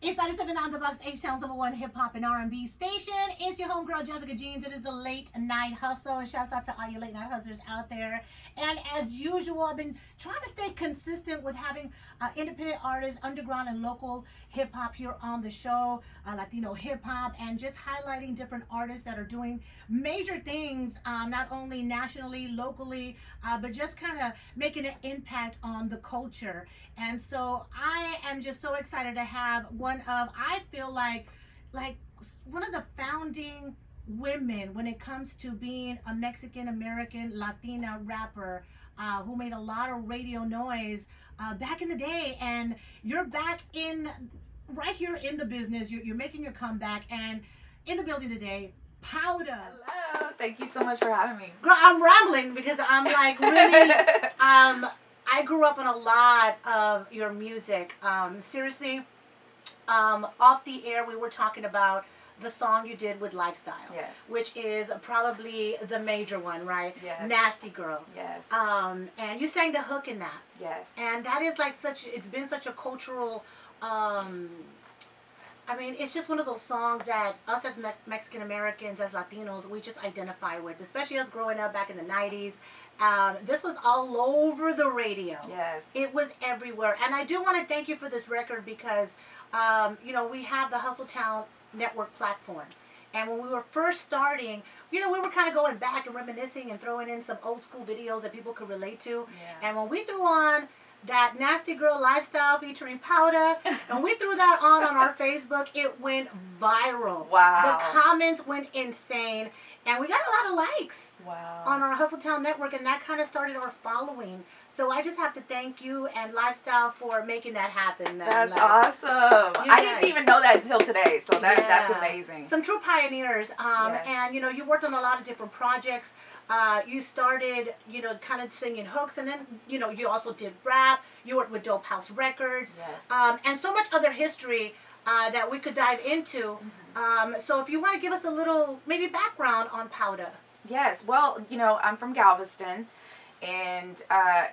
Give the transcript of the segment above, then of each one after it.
It's 97 on the box, H-Town's #1 hip hop and R&B station. It's your homegirl, Jessica Jeans. It is a late night hustle. And shouts out to all you late night hustlers out there. And as usual, I've been trying to stay consistent with having independent artists, underground and local hip hop here on the show, Latino hip hop, and just highlighting different artists that are doing major things, not only nationally, locally, but just kind of making an impact on the culture. And so I am just so excited to have I feel like one of the founding women when it comes to being a Mexican American Latina rapper, who made a lot of radio noise back in the day. And you're back in right here in the business. You're making your comeback and in the building today. Powda. Hello. Thank you so much for having me. Girl, I'm rambling because I'm like really I grew up on a lot of your music. Seriously, off the air we were talking about the song you did with Lifestyle. Yes. Which is probably the major one, right? Yes. Nasty Girl. Yes. And you sang the hook in that. Yes. And that is like it's been such a cultural, I mean, it's just one of those songs that us as Mexican Americans, as Latinos, we just identify with, especially us growing up back in the 90s. This was all over the radio. Yes. It was everywhere. And I do want to thank you for this record because, we have the Hustle Town Network platform. And when we were first starting, we were kind of going back and reminiscing and throwing in some old school videos that people could relate to. Yeah. And when we threw on that Nasty Girl Lifestyle featuring Powda, and we threw that on our Facebook, it went viral. Wow. The comments went insane, and we got a lot of likes. Wow. On our Hustle Town Network, and that kind of started our following. So I just have to thank you and Lifestyle for making that happen. That's awesome. I didn't even know that until today, so that's amazing. Some true pioneers. Yes. And, you worked on a lot of different projects. You started, kind of singing hooks, and then, you also did rap. You worked with DopeHouse Records. Yes. And so much other history that we could dive into. Mm-hmm. So if you want to give us a little, maybe background on Powda. Yes. Well, I'm from Galveston, and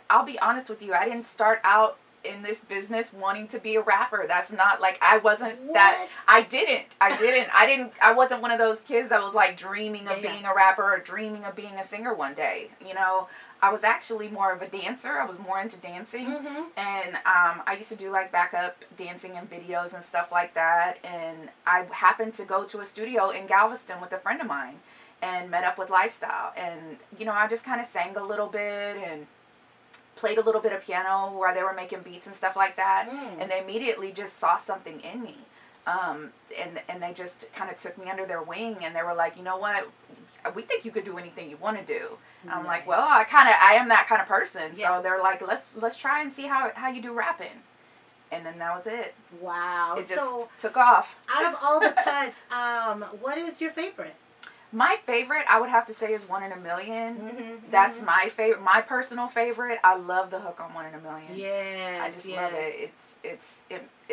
I'll be honest with you, I didn't start out in this business wanting to be a rapper. That's not like I wasn't What? that. I wasn't one of those kids that was like dreaming of being a rapper or dreaming of being a singer one day. I was actually more of a dancer. I was more into dancing. Mm-hmm. And I used to do like backup dancing and videos and stuff like that. And I happened to go to a studio in Galveston with a friend of mine and met up with Lifestyle. And, I just kind of sang a little bit and played a little bit of piano where they were making beats and stuff like that. And they immediately just saw something in me. And they just kind of took me under their wing, and they were like, you know what, we think you could do anything you want to do. And I'm like, well, I am that kind of person. So they're like, let's try and see how you do rapping. And then that was it. Wow. It just took off. Out of all the cuts, what is your favorite? My favorite, I would have to say, is 1 in a Million. Mm-hmm, That's my favorite, my personal favorite. I love the hook on 1 in a Million. Yes. I just love it.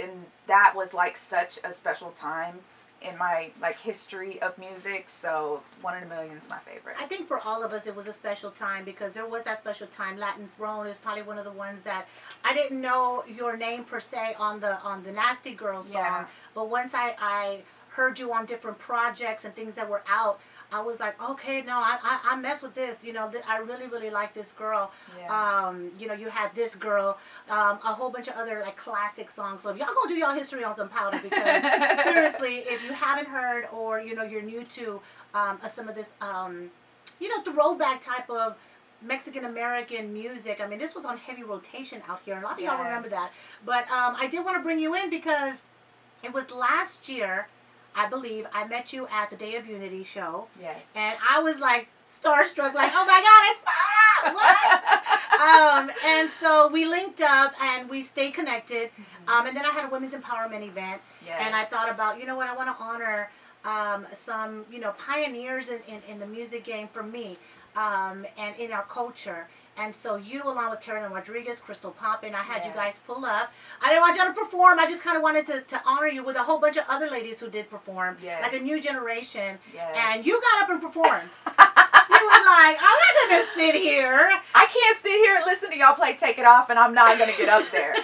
And that was like such a special time in my history of music. So 1 in a Million is my favorite. I think for all of us it was a special time because there was that special time. Latin Throne is probably one of the ones that I didn't know your name per se on the Nasty Girl song, but once I heard you on different projects and things that were out, I was like, okay, no, I mess with this. I really, really like this girl. Yeah. You had This Girl, a whole bunch of other classic songs. So if y'all gonna do y'all history on some Powda, because seriously, if you haven't heard or you're new to some of this throwback type of Mexican American music. I mean, this was on heavy rotation out here, and a lot of y'all remember that. But I did want to bring you in because it was last year, I believe, I met you at the Day of Unity show. Yes. And I was like starstruck, like, oh my God, it's Powda! What? And so we linked up and we stayed connected. And then I had a women's empowerment event. Yes. And I thought about, you know what, I want to honor some, pioneers in the music game for me and in our culture. And so you, along with Carolyn Rodriguez, Crystal Poppin, I had you guys pull up. I didn't want you to perform. I just kind of wanted to honor you with a whole bunch of other ladies who did perform, like a new generation. Yes. And you got up and performed. You were like, I'm not going to sit here. I can't sit here and listen to y'all play Take It Off, and I'm not going to get up there.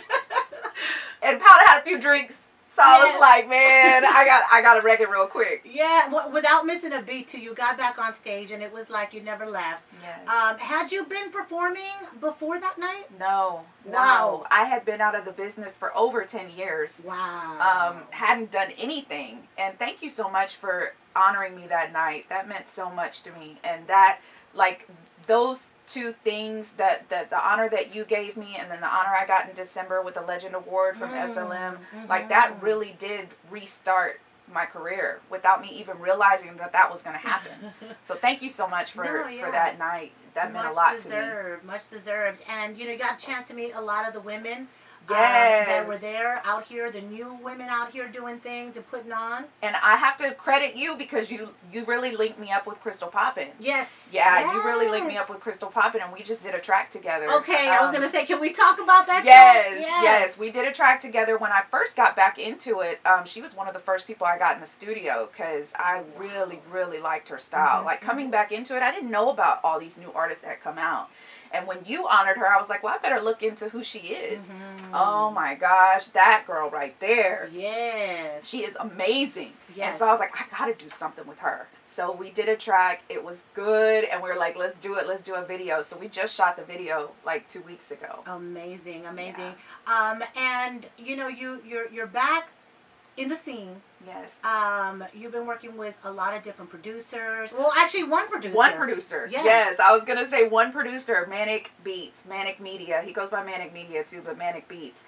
And Powda had a few drinks, So I was like, man, I got to wreck it real quick. Yeah, without missing a beat too. You got back on stage and it was like you never left. Yes. Had you been performing before that night? No. Wow. I had been out of the business for over 10 years. Wow. Hadn't done anything. And thank you so much for honoring me that night. That meant so much to me. And that, like, those two things, that the honor that you gave me and then the honor I got in December with the Legend Award from SLM, like, that really did restart my career without me even realizing that was going to happen. So thank you so much for that night. That meant a lot to me. Much deserved. And, you know, you got a chance to meet a lot of the women that were there out here, the new women out here doing things and putting on. And I have to credit you because you really linked me up with Crystal Poppin. Yes. Yeah, yes. You really linked me up with Crystal Poppin, and we just did a track together. Okay, I was going to say, can we talk about that? Yes. We did a track together when I first got back into it. She was one of the first people I got in the studio because I really, really liked her style. Like, coming back into it, I didn't know about all these new artists that come out. And when you honored her, I was like, well, I better look into who she is. Oh, my gosh. That girl right there. Yes. She is amazing. Yes. And so I was like, I got to do something with her. So we did a track. It was good. And we were like, let's do it. Let's do a video. So we just shot the video like 2 weeks ago. Amazing. Yeah. And, you know, you're back in the scene. Yes. You've been working with a lot of different producers. Well, actually, one producer. One producer. Yes. I was gonna say one producer. Manic Beats, Manic Media. He goes by Manic Media too, but Manic Beats.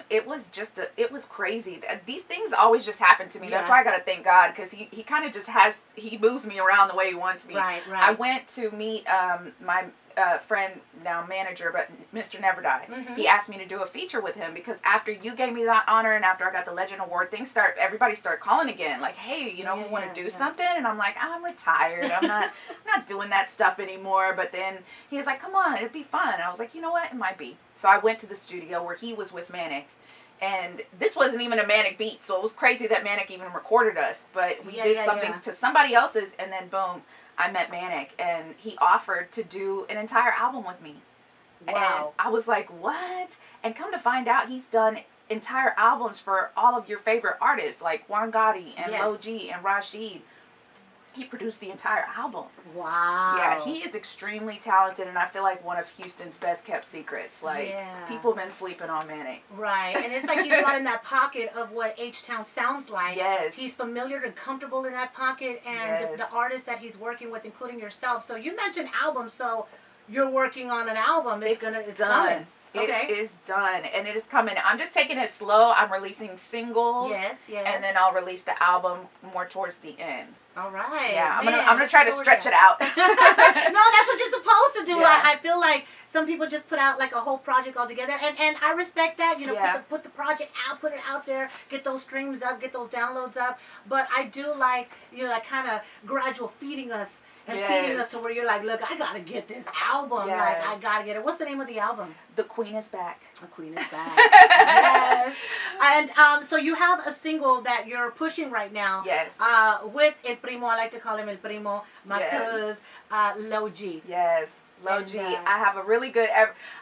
It was crazy. These things always just happen to me. Yeah. That's why I gotta thank God, because he kind of just he moves me around the way he wants me. Right. I went to meet my friend, now manager, but Mr. Never Die. He asked me to do a feature with him because after you gave me that honor and after I got the Legend Award, everybody started calling again, like, hey, you know, we want to do something. And I'm like, I'm retired. I'm not doing that stuff anymore. But then he was like, come on, it'd be fun. I was like, you know what, it might be. So I went to the studio where he was with Manic. And this wasn't even a Manic beat, so it was crazy that Manic even recorded us. But we did something to somebody else's, and then boom, I met Manic, and he offered to do an entire album with me. Wow. And I was like, what? And come to find out, he's done entire albums for all of your favorite artists, like Juan Gotti and Lil G and Rashid. He produced the entire album. Wow. Yeah, he is extremely talented, and I feel like one of Houston's best kept secrets. Like, people have been sleeping on Manic. Right, and it's like he's right in that pocket of what H-Town sounds like. Yes. He's familiar and comfortable in that pocket, and the artists that he's working with, including yourself. So you mentioned albums, so you're working on an album. It's done. Coming. It is done, and it is coming. I'm just taking it slow. I'm releasing singles. Yes. And then I'll release the album more towards the end. All right. Yeah, I'm gonna try to stretch it out. No, that's what you're supposed to do. Yeah. I feel like some people just put out like a whole project all together, and I respect that. You know, put the project out, put it out there, get those streams up, get those downloads up. But I do like, you know, that kind of gradual feeding us. And feeding us to where you're like, look, I gotta get this album. Like, I gotta get it. What's the name of the album? The Queen is Back. The Queen is Back. Yes. And so you have a single that you're pushing right now. Yes. With El Primo, I like to call him El Primo, my cuz, Lil G. Yes. Lil G. I have a really good.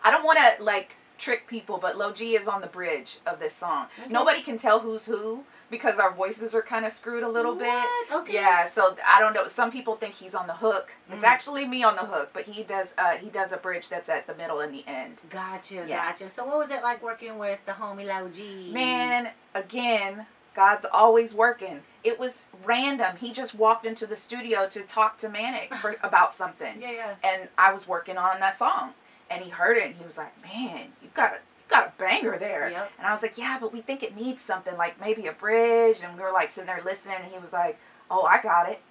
I don't want to like trick people, but Lil G is on the bridge of this song. Nobody can tell who's who, because our voices are kind of screwed a little bit. Okay. Yeah, so I don't know. Some people think he's on the hook. It's actually me on the hook, but he does a bridge that's at the middle and the end. Gotcha. So what was it like working with the homie Lil G? Man, again, God's always working. It was random. He just walked into the studio to talk to Manic about something. And I was working on that song, and he heard it, and he was like, "Man, you got a banger there." And I was like, yeah, but we think it needs something, like maybe a bridge. And we were like sitting there listening, and he was like, oh, I got it.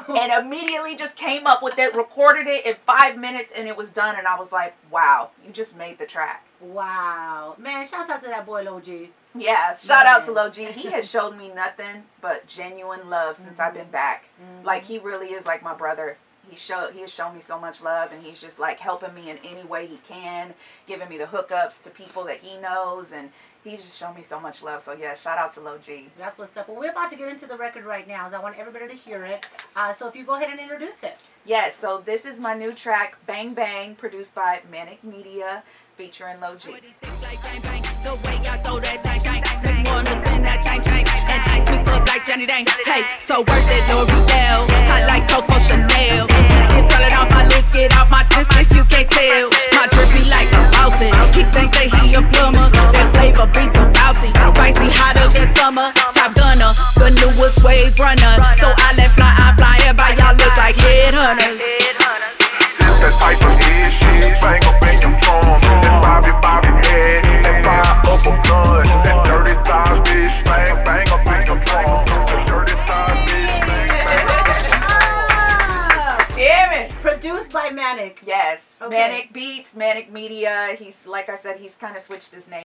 And immediately just came up with it, recorded it in 5 minutes, and it was done. And I was like, wow, you just made the track. Wow. Man, shouts out to that boy Lil G. Yeah, shout out to Lil G. He has showed me nothing but genuine love since I've been back. Like, he really is like my brother. He has shown me so much love, and he's just like helping me in any way he can, giving me the hookups to people that he knows, and he's just shown me so much love. So yeah, shout out to Lil G. That's what's up. Well, we're about to get into the record right now, so I want everybody to hear it. So if you go ahead and introduce it. Yes, so this is my new track, Bang Bang, produced by Manic Media, featuring Lil G. chain, and ice me up like Johnny Dang. Hey, so worth it, L'Oreal. I like Coco Chanel. Tears falling off my lips, get off my distance, you can't tell. My drip be like a faucet. He think that he a plumber. That flavor be so saucy, spicy, hotter than summer. Top gunner, the newest wave runner. So I let fly, I fly. Everybody y'all look like headhunters. This that type of head shit, bang up in your drum. That Bobby head, that fire up a gun. That dirty size bitch, bang up in your drum. That dirty size bitch, bang. Damn it. Produced by Manic. Yes. Okay. Manic Beats, Manic Media. He's, like I said, he's kind of switched his name.